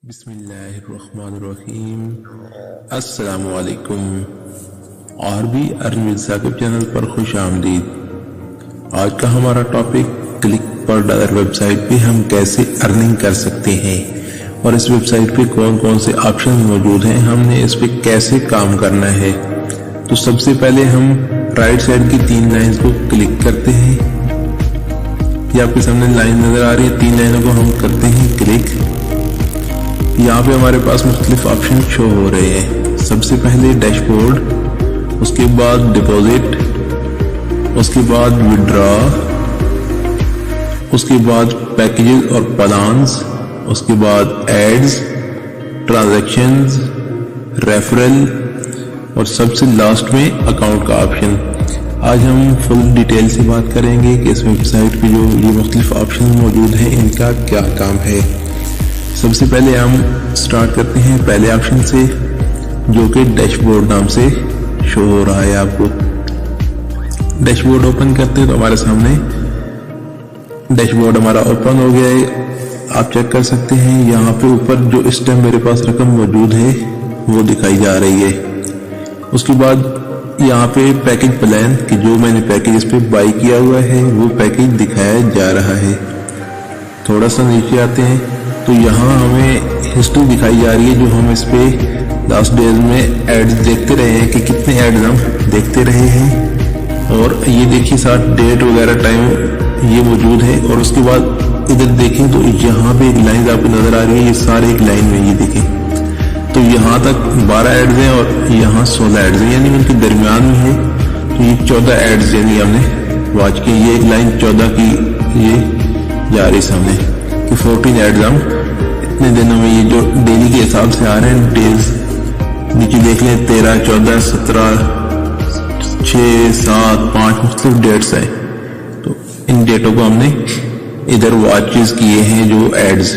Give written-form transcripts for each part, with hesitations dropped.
بسم اللہ الرحمن الرحیم۔ السلام علیکم، عربی ارن ود ثاقب چینل پر خوش آمدید۔ آج کا ہمارا ٹاپک کلک پر ڈالر ویب سائٹ پہ ہم کیسے ارننگ کر سکتے ہیں اور اس ویب سائٹ پہ کون کون سے آپشن موجود ہیں، ہم نے اس پہ کیسے کام کرنا ہے۔ تو سب سے پہلے ہم رائٹ سائڈ کی 3 لائنز کو کلک کرتے ہیں۔ یہ آپ کے سامنے لائن نظر آ رہی ہے، 3 لائنوں کو ہم کرتے ہیں کلک۔ یہاں پہ ہمارے پاس مختلف آپشن شو ہو رہے ہیں۔ سب سے پہلے ڈیش بورڈ، اس کے بعد ڈپوزٹ، اس کے بعد وڈرا، اس کے بعد پیکیجز اور پلانز، اس کے بعد ایڈز، ٹرانزیکشنز، ریفرل اور سب سے لاسٹ میں اکاؤنٹ کا آپشن۔ آج ہم فل ڈیٹیل سے بات کریں گے کہ اس ویب سائٹ پہ جو یہ مختلف آپشن موجود ہیں ان کا کیا کام ہے۔ سب سے پہلے ہم سٹارٹ کرتے ہیں پہلے آپشن سے، جو کہ ڈیش بورڈ نام سے شو ہو رہا ہے آپ کو۔ ڈیش بورڈ اوپن کرتے ہیں تو ہمارے سامنے ڈیش بورڈ ہمارا اوپن ہو گیا ہے۔ آپ چیک کر سکتے ہیں یہاں پہ اوپر جو اس ٹائم میرے پاس رقم موجود ہے وہ دکھائی جا رہی ہے۔ اس کے بعد یہاں پہ پیکج پلان کہ جو میں نے پیکج اس پہ بائی کیا ہوا ہے وہ پیکج دکھایا جا رہا ہے۔ تھوڑا سا نیچے آتے ہیں تو یہاں ہمیں ہسٹری دکھائی جا رہی ہے جو ہم اس پہ لاسٹ ڈیز میں ایڈز دیکھتے رہے ہیں کہ کتنے ایڈز ہم دیکھتے رہے ہیں، اور یہ دیکھیے ساتھ ڈیٹ وغیرہ ٹائم یہ موجود ہے۔ اور اس کے بعد ادھر دیکھیں تو یہاں پہ ایک لائن آپ کو نظر آ رہی ہے، یہ سارے ایک لائن میں یہ دیکھیں تو یہاں تک 12 ایڈز ہیں اور یہاں 16 ایڈز ہیں، یعنی ان کے درمیان میں ہے تو یہ 14 ایڈز یعنی ہم نے واچ کی۔ یہ ایک لائن 14 کی یہ جا رہی سامنے کہ 14 ایڈز ہم اتنے دنوں میں، یہ جو ڈیلی کے حساب سے آ رہے ہیں ڈیز نیچے دیکھ لیں 13 14 17 6 7 5 مختلف ڈیٹس ہیں، تو ان ڈیٹوں کو ہم نے ادھر واچز کیے ہیں جو ایڈز۔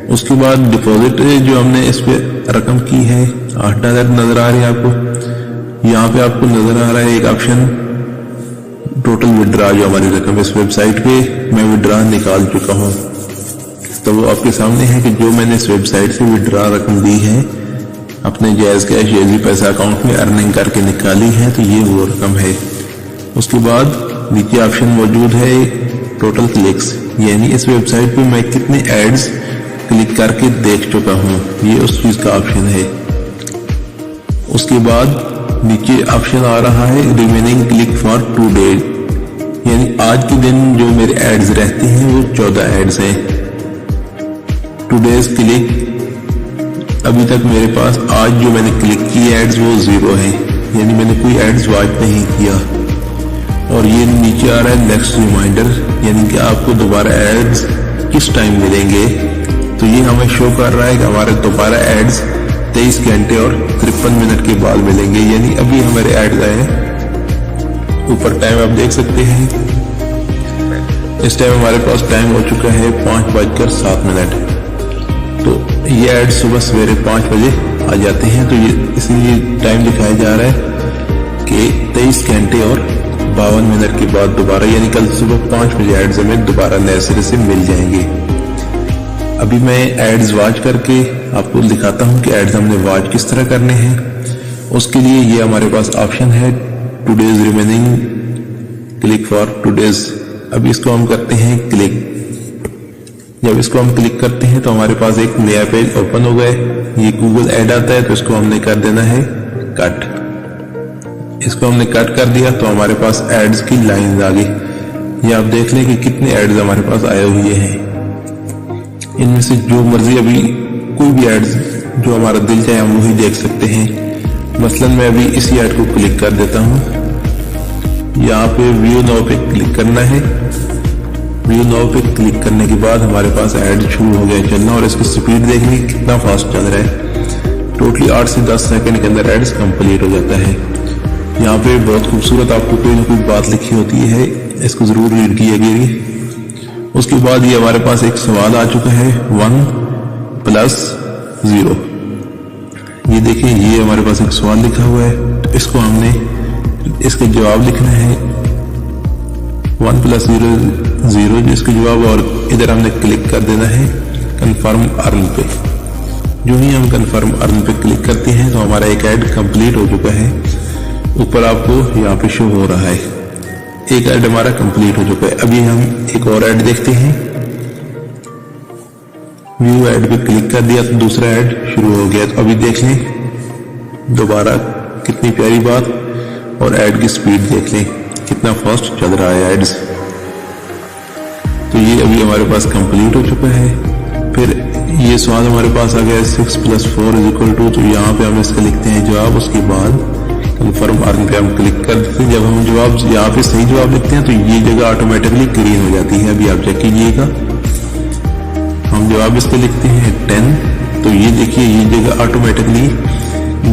اس کے بعد ڈپوزٹ جو ہم نے اس پہ رقم کی ہے $8 نظر آ رہی ہے آپ کو۔ یہاں پہ آپ کو نظر آ رہا ہے ایک آپشن ٹوٹل وڈرا، جو ہماری رقم اس ویب سائٹ پہ میں وڈرا نکال چکا ہوں، تو وہ آپ کے سامنے ہے کہ جو میں نے اس ویب سائٹ سے وڈرا رقم دی ہے اپنے جائز کیش ایزی پیسہ اکاؤنٹ میں ارننگ کر کے نکالی ہے، تو یہ وہ رقم ہے۔ اس کے بعد نیچے آپشن موجود ہے ٹوٹل کلکس، یعنی اس ویب سائٹ پہ میں کتنے ایڈز کلک کر کے دیکھ چکا ہوں، یہ اس چیز کا آپشن ہے۔ اس کے بعد نیچے آپشن آ رہا ہے ریمیننگ کلک فار 2 days، یعنی آج کے دن جو میرے ایڈز رہتے ہیں وہ 14 ایڈز ہیں۔ 2 days کلک، ابھی تک میرے پاس آج جو میں نے کلک کی ایڈز وہ 0 ہیں، یعنی میں نے کوئی ایڈز واچ نہیں کیا۔ اور یہ نیچے آ رہا ہے نیکسٹ ریمائنڈر، یعنی کہ آپ کو دوبارہ ایڈز کس ٹائم ملیں گے، تو یہ ہمیں شو کر رہا ہے کہ ہمارے دوبارہ ایڈز 23 گھنٹے اور 53 منٹ کے بعد ملیں گے، یعنی ابھی ہمارے ایڈز آئے ہیں۔ اوپر ٹائم آپ دیکھ سکتے ہیں، اس ٹائم ہمارے پاس ٹائم ہو چکا ہے 5:07۔ تو یہ ایڈ صبح سویرے 5 بجے آ جاتے ہیں، تو یہ اسی لیے ٹائم دکھایا جا رہا ہے کہ 23 گھنٹے اور 52 منٹ کے بعد دوبارہ، یعنی کل صبح 5 بجے ایڈز ہمیں دوبارہ نئے سرے سے مل جائیں گے۔ ابھی میں ایڈز واچ کر کے آپ کو دکھاتا ہوں کہ ایڈز ہم نے واچ کس طرح کرنے ہیں۔ اس کے لیے یہ ہمارے پاس آپشن ہے 2 days remaining click for 2 days۔ ابھی اس کو ہم کرتے ہیں کلک۔ جب اس کو ہم کلک کرتے ہیں تو ہمارے پاس ایک نیا پیج اوپن ہو گئے، یہ گوگل ایڈ آتا ہے، تو اس کو ہم نے کر دینا ہے کٹ۔ اس کو ہم نے کٹ کر دیا تو ہمارے پاس ایڈز کی لائنز آ گئی۔ یہ آپ دیکھ لیں کہ کتنے ایڈز ہمارے پاس آئے ہوئے ہیں، ان میں سے جو مرضی ابھی کوئی بھی ایڈز جو ہمارا دل چاہے ہم وہی دیکھ سکتے ہیں۔ مثلا میں ابھی اسی ایڈ کو کلک کر دیتا ہوں، یہاں پہ ویو ناؤ پہ کلک کرنا ہے۔ ویو ناؤ پہ کلک کرنے کے بعد ہمارے پاس ایڈ شروع ہو گیا چلنا، اور اس کی سپیڈ دیکھیں کتنا فاسٹ چل رہا ہے، ٹوٹلی 8 سے 10 سیکنڈ کے اندر ایڈز کمپلیٹ ہو جاتا ہے۔ یہاں پہ بہت خوبصورت آپ کو کوئی نہ کوئی بات لکھی ہوتی ہے، اس کو ضرور ریڈ کیجیے گا۔ اس کے بعد یہ ہمارے پاس ایک سوال آ چکا ہے 1 + 0، یہ دیکھیں یہ ہمارے پاس ایک سوال لکھا ہوا ہے، تو اس کو ہم نے اس کا جواب لکھنا ہے 1 + 0 0 جس کا جواب، اور ادھر ہم نے کلک کر دینا ہے کنفرم ارن پہ۔ जो ही हम कन्फर्म अर्न पे क्लिक करते हैं तो हमारा एक ऐड कंप्लीट हो चुका है। ऊपर आपको यहाँ पे शो हो रहा है, एक ऐड हमारा कंप्लीट हो चुका है। अभी हम एक और ऐड देखते हैं। व्यू ऐड पे क्लिक कर दिया तो दूसरा ऐड शुरू हो गया। तो अभी देख लें दोबारा, कितनी प्यारी बात। और ऐड की स्पीड देख लें कितना फास्ट चल रहा है एड्स। तो ये अभी हमारे पास कंप्लीट हो चुका है। फिर ये सवाल हमारे पास आ गया 6 + 4 = 2। तो यहाँ पे हम इसका लिखते हैं जवाब। उसके बाद कन्फर्म अर्न पे हम क्लिक कर देते हैं। जब हम जवाब यहाँ पे सही जवाब लिखते हैं तो ये जगह ऑटोमेटिकली ग्रीन हो जाती है। अभी आप चेक कीजिएगा, हम जवाब इसके लिखते हैं 10 तो ये देखिए ये जगह ऑटोमेटिकली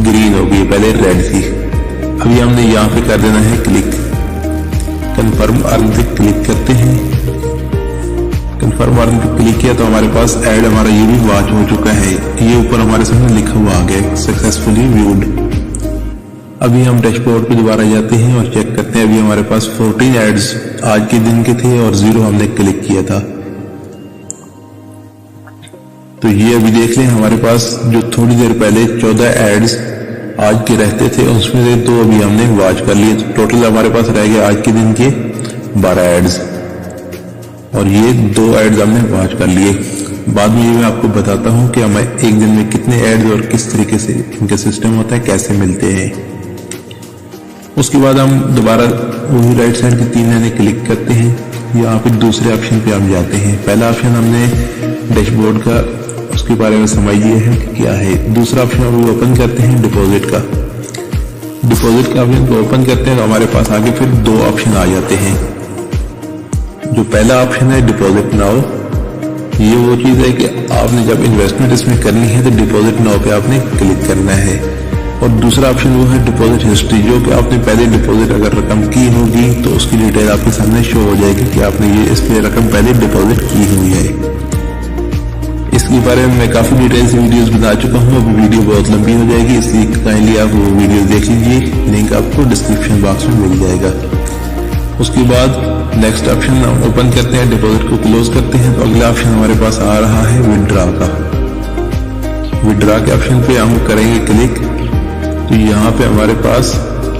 ग्रीन हो गई, पहले रेड थी। अभी हमने यहाँ पे कर देना है क्लिक, कन्फर्म अर्न पे क्लिक करते हैं। कन्फर्म अर्न पे क्लिक किया तो हमारे पास ऐड हमारा ये भी वॉच हो चुका है। ये ऊपर हमारे सामने लिखा हुआ आ गया सक्सेसफुली व्यूड। अभी हम डैशबोर्ड पे दोबारा जाते हैं और चेक करते हैं। अभी हमारे पास 14 एड्स आज के दिन के थे और 0 हमने क्लिक किया था। तो ये अभी देख लें हमारे पास जो थोड़ी देर पहले 14 एड्स आज के रहते थे उसमें से 2 अभी हमने वॉच कर लिए। तो टोटल हमारे पास रह गए आज के दिन के 12 एड्स और ये 2 एड्स हमने वॉच कर लिए। बाद में ये मैं आपको बताता हूँ कि हमें एक दिन में कितने एड्स और किस तरीके से इनका सिस्टम होता है, कैसे मिलते हैं। उसके बाद हम दोबारा वही राइट साइड के 3 लाइनें क्लिक करते हैं। यहाँ पे दूसरे ऑप्शन पे हम जाते हैं। पहला ऑप्शन हमने डैशबोर्ड का, उसके बारे में समझिए है कि क्या है। दूसरा ऑप्शन हम ओपन करते हैं डिपॉजिट का। डिपॉजिट का ऑप्शन को ओपन करते हैं तो हमारे पास आगे फिर 2 ऑप्शन आ जाते हैं। जो पहला ऑप्शन है डिपॉजिट नाउ, ये वो चीज है कि आपने जब इन्वेस्टमेंट इसमें करनी है तो डिपॉजिट नाउ पे आपने क्लिक करना है। और दूसरा ऑप्शन वो है डिपॉजिट हिस्ट्री, जो कि आपने पहले डिपॉजिट अगर रकम की होगी तो उसकी डिटेल आपके सामने शो हो जाएगी कि आपने ये इस पे रकम पहले डिपॉजिट की हुई है। इसके बारे में मैं काफी डिटेल से वीडियोस बना चुका हूँ। अभी वीडियो बहुत लंबी हो जाएगी, इसलिए काइंडली आप वो वीडियो देख लीजिए, लिंक आपको डिस्क्रिप्शन बॉक्स में मिल जाएगा। उसके बाद नेक्स्ट ऑप्शन ओपन करते हैं, डिपॉजिट को क्लोज करते हैं। तो अगला ऑप्शन हमारे पास आ रहा है विड्रॉ का। विड्रॉ के ऑप्शन पे हम करेंगे क्लिक तो यहाँ पे हमारे पास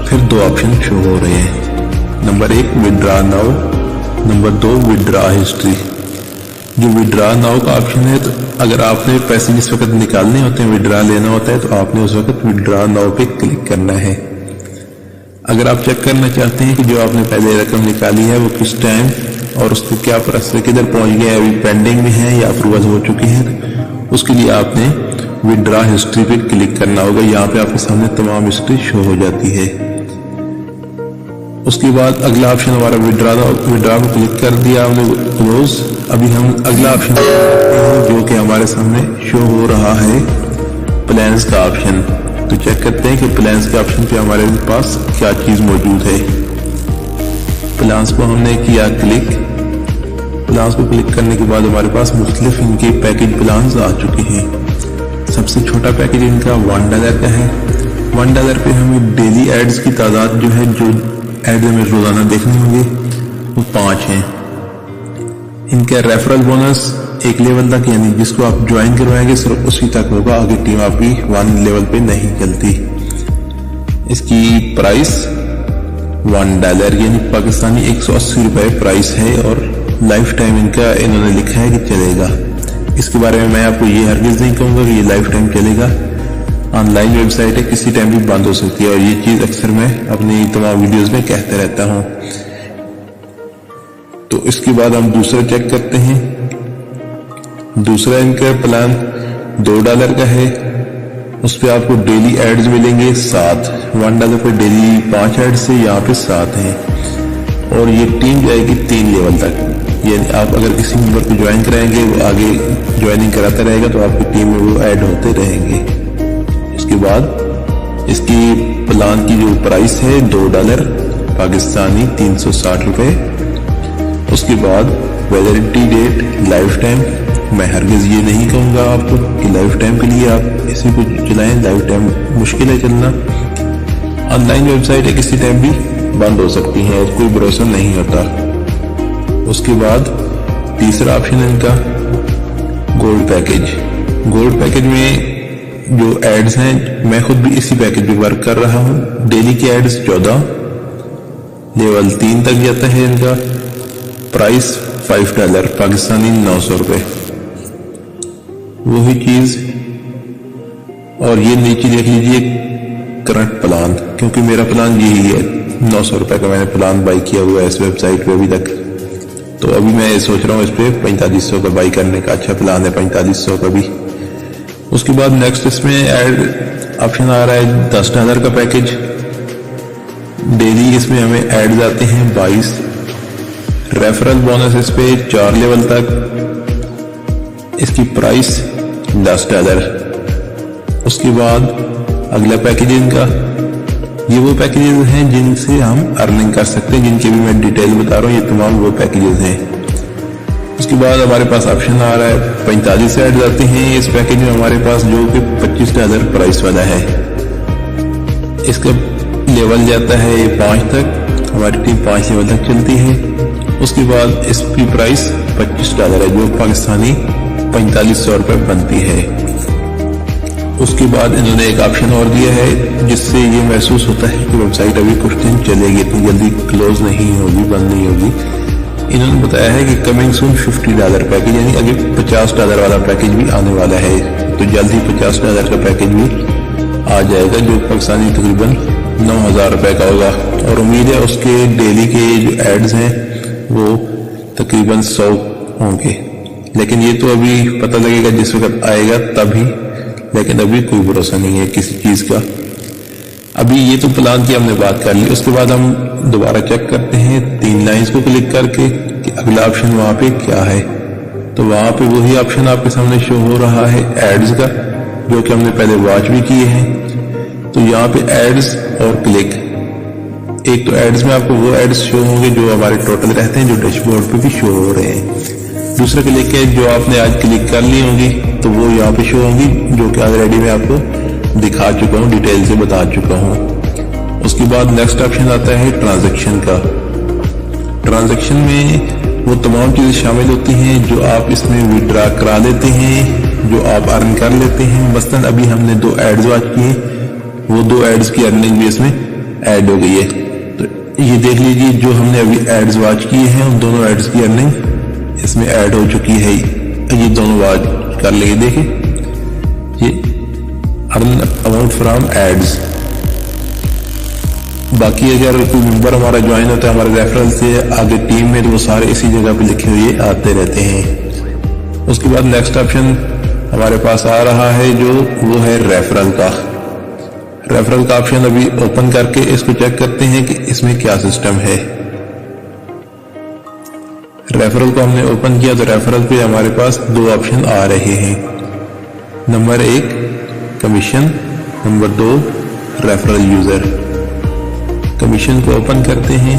फिर 2 ऑप्शन शो हो रहे हैं। Number 1 withdraw now, number 2 withdraw history. जो विड्रॉ नाउ का ऑप्शन है, तो अगर आपने पैसे जिस वक्त निकालने होते हैं, विड्रॉ लेना होता है, तो आपने उस वक्त विड्रॉ नाउ पे क्लिक करना है। अगर आप चेक करना चाहते हैं कि जो आपने पहले रकम निकाली है वो किस टाइम और उसको क्या प्रोसेस किधर पहुंच गया, अभी पेंडिंग में है या अप्रूवल हो चुकी है, उसके लिए आपने विड्रॉ हिस्ट्री पे क्लिक करना होगा। यहाँ पे आपके सामने तमाम हिस्ट्री शो हो जाती है। उसके बाद अगला ऑप्शन हमारा विड्रॉ को क्लिक कर दिया हमने क्लोज। अभी हम अगला ऑप्शन करते हैं जो कि हमारे सामने शो हो रहा है प्लान्स का ऑप्शन। तो चेक करते हैं कि प्लान्स के ऑप्शन पे हमारे पास क्या चीज मौजूद है। प्लान्स को हमने किया क्लिक। प्लान्स को क्लिक करने के बाद हमारे पास मुख्तलिफ इनके पैकेज प्लान्स आ चुके हैं। सबसे छोटा पैकेज इनका $1 का है। $1 पे हमें डेली एड्स की तादाद जो है, जो एड हमें रोजाना देखने होंगे, वो 5 हैं। इनका रेफरल बोनस 1 लेवल तक, यानी जिसको आप ज्वाइन करवाएंगे सिर्फ उसी तक होगा, आगे टीम आपकी 1 लेवल पे नहीं चलती। इसकी प्राइस $1 यानी पाकिस्तानी 180 रुपए प्राइस है और लाइफ टाइम इनका इन्होंने लिखा है कि चलेगा। इसके बारे में मैं आपको ये हरगिज नहीं कहूंगा कि ये लाइफ टाइम चलेगा। ऑनलाइन वेबसाइट है, किसी टाइम भी बंद हो सकती है और ये चीज अक्सर मैं अपनी तमाम वीडियोस में कहते रहता हूँ। तो इसके बाद हम दूसरा चेक करते हैं। दूसरा इनका प्लान $2 का है। उस पर आपको डेली एड्स मिलेंगे 7। $1 पे डेली 5 एड्स से यहाँ पे 7 हैं और ये टीम जाएगी 3 लेवल तक। यानी आप अगर किसी मेंबर को ज्वाइन कराएंगे, वो आगे ज्वाइनिंग कराता रहेगा तो आपकी टीम में वो ऐड होते रहेंगे। उसके बाद इसकी प्लान की जो प्राइस है $2 पाकिस्तानी 360 रुपए। उसके बाद वैलिडिटी डेट लाइफ टाइम, मैं हरगिज ये नहीं कहूँगा आपको कि लाइफ टाइम के लिए आप इसी को चलाएं, लाइफ टाइम मुश्किल है चलना। ऑनलाइन वेबसाइट है, किसी टाइम भी बंद हो सकती है और कोई भरोसा नहीं होता। उसके बाद तीसरा ऑप्शन है इनका गोल्ड पैकेज। गोल्ड पैकेज में जो एड्स हैं मैं खुद भी इसी पैकेज पे वर्क कर रहा हूँ। डेली के एड्स 14, लेवल 3 तक जाता है इनका। प्राइस $5 पाकिस्तानी 900 रुपये। वही चीज, और ये नीचे देख लीजिए करंट प्लान, क्योंकि मेरा प्लान यही है। 900 रुपये का मैंने प्लान बाई किया हुआ है इस वेबसाइट पे अभी तक। तो अभी मैं सोच रहा हूँ इस पे 4500 का बाई करने का अच्छा प्लान है, 4500 का भी। उसके बाद नेक्स्ट इसमें ऐड ऑप्शन आ रहा है $10 का पैकेज। डेली इसमें हमें ऐड आते हैं 22। रेफरल बोनस इस पे 4 लेवल तक। इसकी प्राइस $10। उसके बाद अगला पैकेज इनका, ये वो पैकेजेस हैं जिनसे हम अर्निंग कर सकते हैं, जिनकी भी मैं डिटेल बता रहा हूँ। ये तमाम वो पैकेजेस हैं। उसके बाद हमारे पास ऑप्शन आ रहा है 45 ऐड आते हैं इस पैकेज में हमारे पास, जो कि $25 प्राइस वाला है। इसका लेवल जाता है 5 तक, हमारी टीम 5 लेवल तक चलती है। उसके बाद इसकी प्राइस $25 है, जो पाकिस्तानी 4500 रुपये बनती है। उसके बाद इन्होंने एक ऑप्शन और दिया है जिससे ये महसूस होता है कि वेबसाइट अभी कुछ दिन चलेगी, इतनी जल्दी क्लोज नहीं होगी, बंद नहीं होगी। इन्होंने बताया है कि कमिंग सून $50 पैकेज, यानी अभी $50 वाला पैकेज भी आने वाला है। तो जल्द ही $50 का पैकेज भी आ जाएगा, जो पाकिस्तानी तकरीबन 9000 रुपये का होगा। और उम्मीद है उसके डेली के जो एड्स हैं वो तकरीबन 100 होंगे। लेकिन ये तो अभी पता लगेगा जिस वक्त आएगा तभी, लेकिन अभी कोई भरोसा नहीं है किसी चीज का। अभी ये तो प्लान की हमने बात कर ली। उसके बाद हम दोबारा चेक करते हैं 3 लाइंस को क्लिक करके कि अगला ऑप्शन वहां पे क्या है। तो वहां पे वही ऑप्शन आपके सामने शो हो रहा है एड्स का, जो कि हमने पहले वॉच भी किए हैं। तो यहाँ पे एड्स और क्लिक, एक तो एड्स में आपको वो एड्स शो होंगे जो हमारे टोटल रहते हैं, जो डैशबोर्ड पे भी शो हो रहे हैं। दूसरा क्लिक है जो आपने आज क्लिक कर ली होंगी, तो वो यहाँ पे शो होंगी, जो कि ऑलरेडी मैं आपको दिखा चुका हूँ, डिटेल से बता चुका हूँ। उसके बाद नेक्स्ट ऑप्शन आता है ट्रांजैक्शन का। ट्रांजैक्शन में वो तमाम चीजें शामिल होती हैं जो आप इसमें विड्रा करा लेते हैं, जो आप अर्न कर लेते हैं। मसलन अभी हमने 2 एड्स वॉच किए, वो 2 एड्स की अर्निंग भी इसमें ऐड हो गई है। तो ये देख लीजिए, जो हमने अभी एड्स वॉच किए हैं उन दोनों एड्स की अर्निंग इसमें ऐड हो चुकी है। ये दोनों वॉच कर लेंगे, देखिए ये अर्न अमाउंट फ्रॉम एड्स। बाकी अगर कोई मेंबर हमारा ज्वाइन होता है हमारे रेफरल से आगे टीम में, तो वो सारे इसी जगह पे लिखे हुए आते रहते हैं। उसके बाद नेक्स्ट ऑप्शन हमारे पास आ रहा है जो वो है रेफरल का। रेफरल का ऑप्शन अभी ओपन करके इसको चेक करते हैं कि इसमें क्या सिस्टम है। रेफरल को हमने ओपन किया तो रेफरल पे हमारे पास 2 ऑप्शन आ रहे हैं। Number 1 commission, number 2 referral user. Commission को ओपन करते हैं।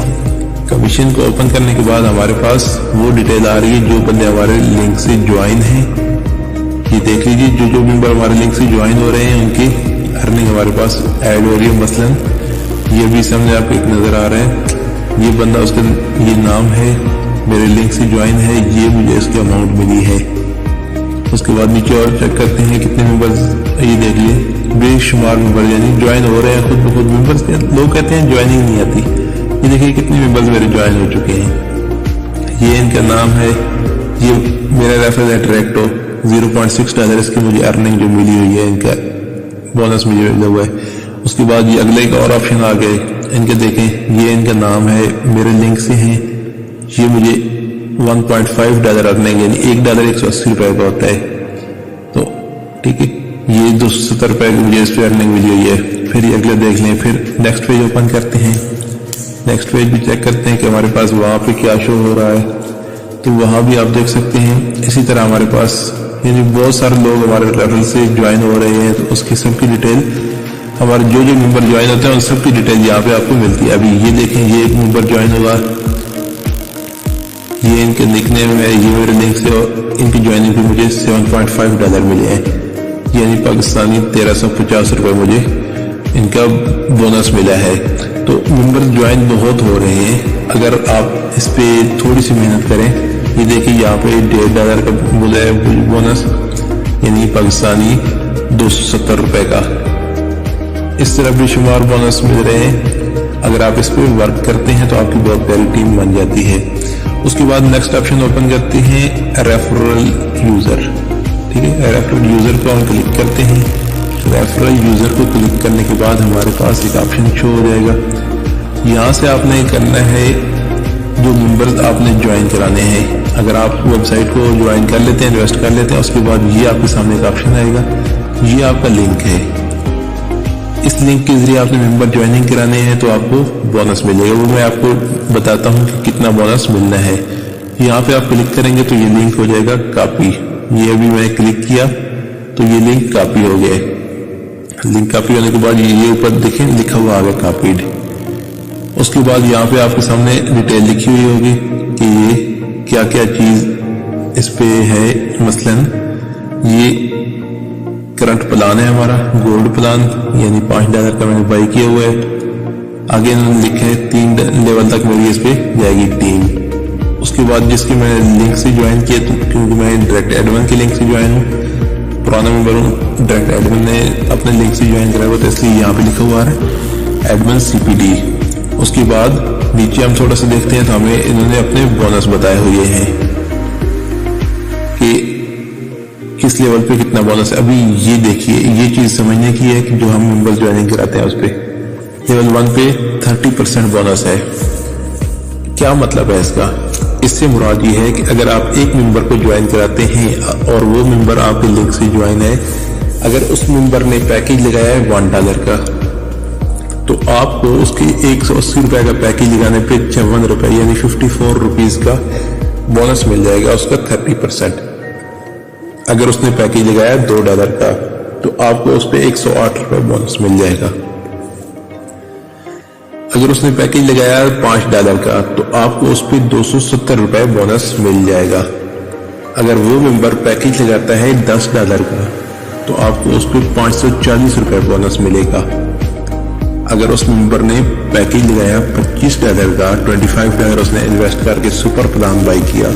कमीशन को ओपन करने के बाद हमारे पास वो डिटेल आ रही है जो बंदे हमारे लिंक से ज्वाइन हैं। ये देख लीजिए, जो मेंबर हमारे लिंक से ज्वाइन हो रहे हैं उनकी अर्निंग हमारे पास ऐड हो रही है। मसलन ये भी सामने आपको एक नजर आ रहा है, ये बंदा, उसका ये नाम है, मेरे लिंक से ज्वाइन है, ये मुझे इसकी अमाउंट मिली है। उसके बाद नीचे और चेक करते हैं कितने मेंबर्स, ये देख लिए बेशुमार मेंबर यानी ज्वाइन हो रहे हैं खुद ब खुद मेंबर्स। लोग कहते हैं ज्वाइनिंग नहीं आती, ये देखिए कितने मेंबर्स मेरे ज्वाइन हो चुके हैं। ये इनका नाम है, ये मेरा रेफरल है डायरेक्टो। $0.6 इसकी मुझे अर्निंग जो मिली हुई है, इनका बोनस मुझे मिला हुआ है। उसके बाद ये अगले एक और ऑप्शन आ गए, इनके देखें, ये इनका नाम है, मेरे लिंक से हैं, ये मुझे $1.5 अर्निंग यानी $1 180 रुपए का होता है। तो ठीक है, ये 270 रुपए की मुझे इस पे अर्निंग मिली हुई है। फिर ये अगले देख लें, फिर नेक्स्ट पेज ओपन करते हैं। नेक्स्ट पेज भी चेक करते हैं कि हमारे पास वहां पे क्या शो हो रहा है, तो वहां भी आप देख सकते हैं। इसी तरह हमारे पास यानी बहुत सारे लोग हमारे रेफरल से ज्वाइन हो रहे हैं, तो उसकी सबकी डिटेल, हमारे जो मेंबर ज्वाइन होते हैं उन सबकी डिटेल यहाँ पे आपको मिलती है। अभी ये देखें, ये एक मेंबर ज्वाइन होगा, ये इनके निकनेम है, ये मेरे लिंक से, और इनकी ज्वाइनिंग पे मुझे $7.5 मिले हैं, यानी पाकिस्तानी 1350 रुपए मुझे इनका बोनस मिला है। तो मेंबर ज्वाइन बहुत हो रहे हैं अगर आप इस पे थोड़ी सी मेहनत करें। ये देखिए यहाँ पे $1.5 का बोला है बोनस, यानी पाकिस्तानी 270 रुपए का। इस तरह भी शुमार बोनस मिल रहे हैं। अगर आप इस पर वर्क करते हैं तो आपकी बहुत प्यारी टीम बन जाती है। उसके बाद नेक्स्ट ऑप्शन ओपन करते हैं रेफरल यूजर। ठीक है, रेफरल यूजर को हम क्लिक करते हैं। रेफरल यूजर को क्लिक करने के बाद हमारे पास एक ऑप्शन शो हो जाएगा। यहाँ से आपने करना है जो मेंबर्स आपने ज्वाइन कराने हैं। अगर आप वेबसाइट को ज्वाइन कर लेते हैं, इन्वेस्ट कर लेते हैं, उसके बाद ये आपके सामने एक ऑप्शन आएगा, ये आपका लिंक है। इस लिंक के जरिए आपने मेंबर ज्वाइनिंग कराने हैं तो आपको बोनस मिलेगा। वो मैं आपको बताता हूँ कि कितना बोनस मिलना है। यहाँ पे आप क्लिक करेंगे तो ये लिंक हो जाएगा कॉपी। ये अभी मैंने क्लिक किया तो ये लिंक कॉपी हो गया। लिंक कॉपी होने के बाद ये ऊपर देखें लिखा हुआ आ गया कॉपीड। उसके बाद यहाँ पे आपके सामने डिटेल लिखी हुई होगी कि ये क्या क्या चीज इस पे है। मसलन ये करंट प्लान है हमारा गोल्ड प्लान, यानी $5 का मैंने बाई किया हुआ है। आगे इन्होंने लिखा है 3 लेवल तक मेरी इस पे जाएगी टीम। उसके बाद जिसके मैंने लिंक से ज्वाइन किया, तो क्योंकि मैं डायरेक्ट एडमिन के लिंक से ज्वाइन हूँ, पुराना मेंबर हूँ, डायरेक्ट एडमिन ने अपने लिंक से ज्वाइन कराया हुआ, तो इसलिए यहाँ पे लिखा हुआ है एडमिन CPD। उसके बाद नीचे हम थोड़ा सा देखते हैं तो हमें इन्होंने अपने बोनस बताए हुए हैं कि किस लेवल पे कितना बोनस है। अभी ये देखिए, ये चीज समझने की है कि जो हम मेंबर ज्वाइनिंग कराते हैं उस पे लेवल 1 पे 30% बोनस है। क्या मतलब है इसका? इससे मुराद ये है कि अगर आप एक मेंबर को ज्वाइन कराते हैं और वो मेंबर आपके लिंक से ज्वाइन है, अगर उस मेंबर ने पैकेज लगाया है $1 का, तो आपको उसके 180 रुपए का पैकेज लगाने पे 54 रुपए यानी 54 रुपीज का बोनस मिल जाएगा, उसका 30%। अगर उसने पैकेज लगाया $2 का तो आपको उस पे 108 रुपए बोनस मिल जाएगा। अगर उसने पैकेज लगाया $5 का तो आपको उस पे 270 रुपए बोनस मिल जाएगा। अगर वो मेंबर पैकेज लगाता है $10 का तो आपको उस पे 540 रुपए बोनस मिलेगा। अगर उस मेंबर ने पैकेज लगाया $25 का, $25 उसने इन्वेस्ट करके सुपर प्लान बाई किया,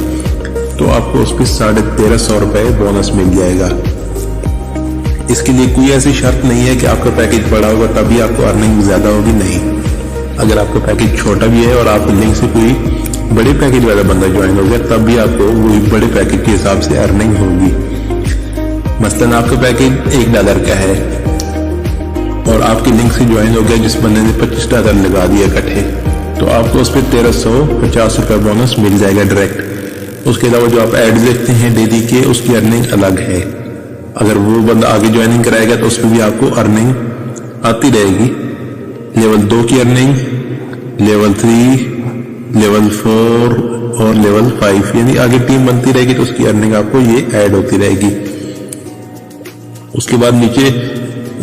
तो आपको उस पर 1350 रुपए बोनस मिल जाएगा। इसके लिए कोई ऐसी शर्त नहीं है कि आपका पैकेज बड़ा होगा तभी आपको अर्निंग ज्यादा होगी, नहीं। अगर आपका पैकेज छोटा भी है और आप लिंक से कोई बड़े पैकेज वाला बंदा ज्वाइन हो गया तब भी आपको वही बड़े पैकेज के हिसाब से अर्निंग होगी। मसलन आपका पैकेज $1 का है और आपके लिंक से ज्वाइन हो गया जिस बंदे ने $25 लगा दिया इकट्ठे, तो आपको उस पर 1350 रुपए बोनस मिल जाएगा डायरेक्ट। उसके अलावा जो आप एड देखते हैं डेली के, उसकी अर्निंग अलग है। अगर वो बंदा आगे ज्वाइनिंग कराएगा तो उस पर भी आपको अर्निंग आती रहेगी। लेवल 2 की अर्निंग, लेवल 3, लेवल 4 और लेवल 5, यानी आगे टीम बनती रहेगी तो उसकी अर्निंग आपको ये ऐड होती रहेगी। उसके बाद नीचे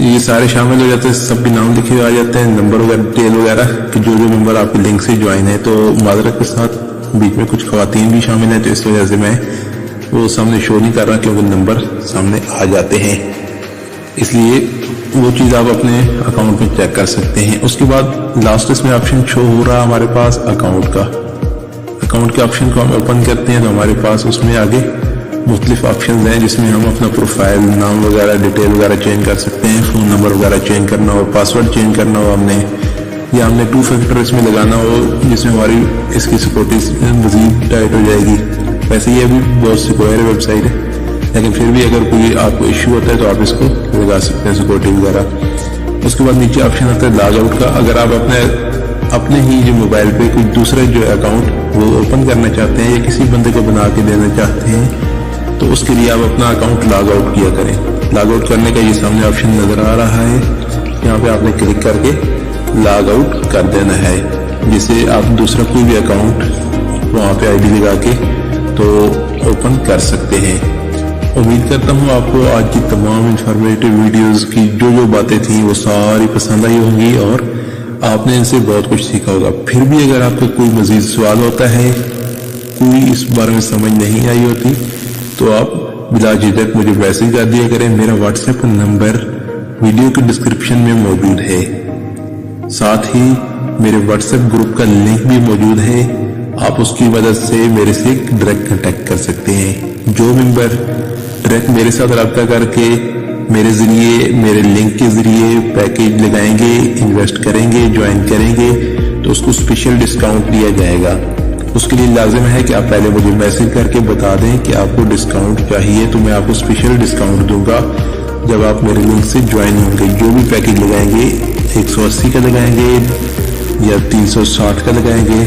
ये सारे शामिल हो जाते हैं, सब भी नाम लिखे आ जाते हैं, नंबर वगैरह, डिटेल वगैरह कि जो जो मेंबर आपके लिंक से ज्वाइन है। तो माजरत के साथ बीच में कुछ खवातीन भी शामिल हैं, तो इस वजह से मैं वो सामने शो नहीं कर रहा क्योंकि नंबर सामने आ जाते हैं, इसलिए वो चीज़ आप अपने अकाउंट में चेक कर सकते हैं। उसके बाद लास्ट इसमें ऑप्शन शो हो रहा है हमारे पास अकाउंट का। अकाउंट के ऑप्शन को हम ओपन करते हैं तो हमारे पास उसमें आगे मुख्तलिफ ऑप्शन हैं जिसमें हम अपना प्रोफाइल, नाम वगैरह, डिटेल वगैरह चेंज कर सकते हैं। फ़ोन नंबर वगैरह चेंज करना हो, पासवर्ड चेंज करना हो हमने, या हमने 2 फैक्टर इसमें लगाना हो जिसमें हमारी इसकी सिक्योरिटी मज़ीद टाइट हो जाएगी। वैसे ये भी बहुत सिक्योर वेबसाइट है, लेकिन फिर भी अगर कोई आपको इश्यू होता है तो आप इसको लगा सकते हैं सिक्योरिटी वगैरह। उसके बाद नीचे ऑप्शन आता है लॉग आउट का। अगर आप अपने ही जो मोबाइल पे कोई दूसरा जो अकाउंट वो ओपन करना चाहते हैं या किसी बंदे को बना के देना चाहते हैं तो उसके लिए आप अपना अकाउंट लॉग आउट किया करें। लॉग आउट करने का ये सामने ऑप्शन नजर आ रहा है, यहाँ पे आपने क्लिक करके लॉग आउट कर देना है, जिससे आप दूसरा कोई भी अकाउंट वहाँ पे आईडी लगा के तो ओपन कर सकते हैं। उम्मीद करता हूँ आपको आज की तमाम इंफॉर्मेटिव वीडियोस की जो जो बातें थी वो सारी पसंद आई होंगी और आपने इनसे बहुत कुछ सीखा होगा। फिर भी अगर आपको कोई मजीद सवाल होता है, कोई इस बारे में समझ नहीं आई होती, तो आप बिला झिझक मुझे मैसेज कर दिया करें। मेरा व्हाट्सएप नंबर वीडियो के डिस्क्रिप्शन में मौजूद है, साथ ही मेरे व्हाट्सएप ग्रुप का लिंक भी मौजूद है। आप उसकी मदद से मेरे से डायरेक्ट कांटेक्ट कर सकते हैं। जो मेंबर डायरेक्ट मेरे साथ रब्ता करके میرے ذریعے، میرے لنک کے ذریعے پیکیج لگائیں گے، انویسٹ کریں گے، جوائن کریں گے تو اس کو اسپیشل ڈسکاؤنٹ دیا جائے گا۔ اس کے لیے لازم ہے کہ آپ پہلے مجھے میسج کر کے بتا دیں کہ آپ کو ڈسکاؤنٹ چاہیے، تو میں آپ کو اسپیشل ڈسکاؤنٹ دوں گا جب آپ میرے لنک سے جوائن ہوں گے۔ جو بھی پیکیج لگائیں گے، 180 کا لگائیں گے یا 360 کا لگائیں گے،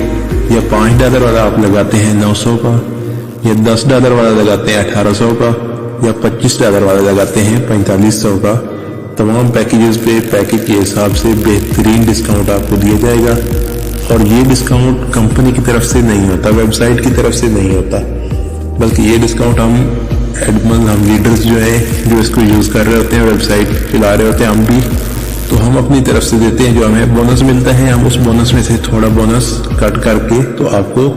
یا $5 والا آپ لگاتے ہیں 900 کا، یا $10 والا لگاتے ہیں 1800 کا، یا $25 والا لگاتے ہیں 4500 کا، تمام پیکیجز پہ پیکیج کے حساب سے بہترین ڈسکاؤنٹ آپ کو دیا جائے گا۔ اور یہ ڈسکاؤنٹ کمپنی کی طرف سے نہیں ہوتا، ویب سائٹ کی طرف سے نہیں ہوتا، بلکہ یہ ڈسکاؤنٹ ہم ایڈمن، ہم لیڈرز جو ہے جو اس کو یوز کر رہے ہوتے ہیں، ویب سائٹ چلا رہے ہوتے ہیں ہم بھی، تو ہم اپنی طرف سے دیتے ہیں۔ جو ہمیں بونس ملتا ہے ہم اس بونس میں سے تھوڑا بونس کٹ کر کے تو آپ کو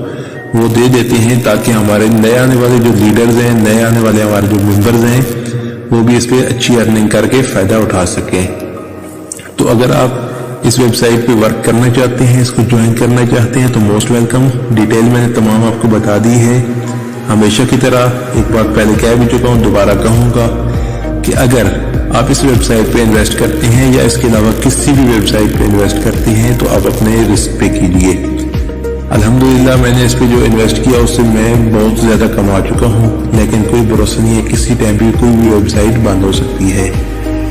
وہ دے دیتے ہیں، تاکہ ہمارے نئے آنے والے جو لیڈرز ہیں، نئے آنے والے ہمارے جو ممبرز ہیں، وہ بھی اس پہ اچھی ارننگ کر کے فائدہ اٹھا سکیں۔ تو اگر آپ اس ویب سائٹ پہ ورک کرنا چاہتے ہیں، اس کو جوائن کرنا چاہتے ہیں تو موسٹ ویلکم۔ ڈیٹیل میں نے تمام آپ کو بتا دی ہے۔ ہمیشہ کی طرح ایک بات پہلے کہہ بھی چکا ہوں، دوبارہ کہوں گا کہ اگر آپ اس ویب سائٹ پہ انویسٹ کرتے ہیں یا اس کے علاوہ کسی بھی ویب سائٹ پہ انویسٹ کرتے ہیں تو آپ اپنے رسک پہ کیجیے۔ الحمدللہ میں نے اس پہ جو انویسٹ کیا اس سے میں بہت زیادہ کما چکا ہوں، لیکن کوئی بھروسہ نہیں ہے، کسی ٹائم بھی کوئی بھی ویب سائٹ بند ہو سکتی ہے۔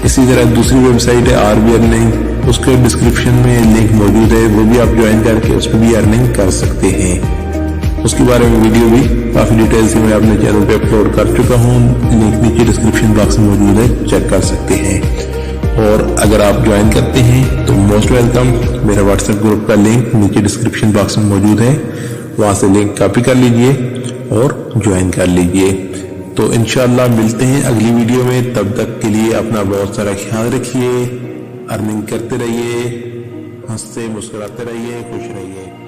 اسی طرح دوسری ویب سائٹ ہے RB ارننگ، اس کے ڈسکرپشن میں لنک موجود ہے، وہ بھی آپ جوائن کر کے اس پہ بھی ارننگ کر سکتے ہیں۔ اس کے بارے میں ویڈیو بھی کافی ڈیٹیل سے میں اپنے چینل پہ اپلوڈ کر چکا ہوں، لنک نیچے ڈسکرپشن باکس میں موجود ہے، چیک کر سکتے ہیں۔ اور اگر آپ جوائن کرتے ہیں تو موسٹ ویلکم۔ میرا واٹس ایپ گروپ کا لنک نیچے ڈسکرپشن باکس میں موجود ہے، وہاں سے لنک کاپی کر لیجئے اور جوائن کر لیجئے۔ تو انشاءاللہ ملتے ہیں اگلی ویڈیو میں، تب تک کے لیے اپنا بہت سارا خیال رکھیے، ارننگ کرتے رہیے، ہنستے مسکراتے رہیے، خوش رہیے۔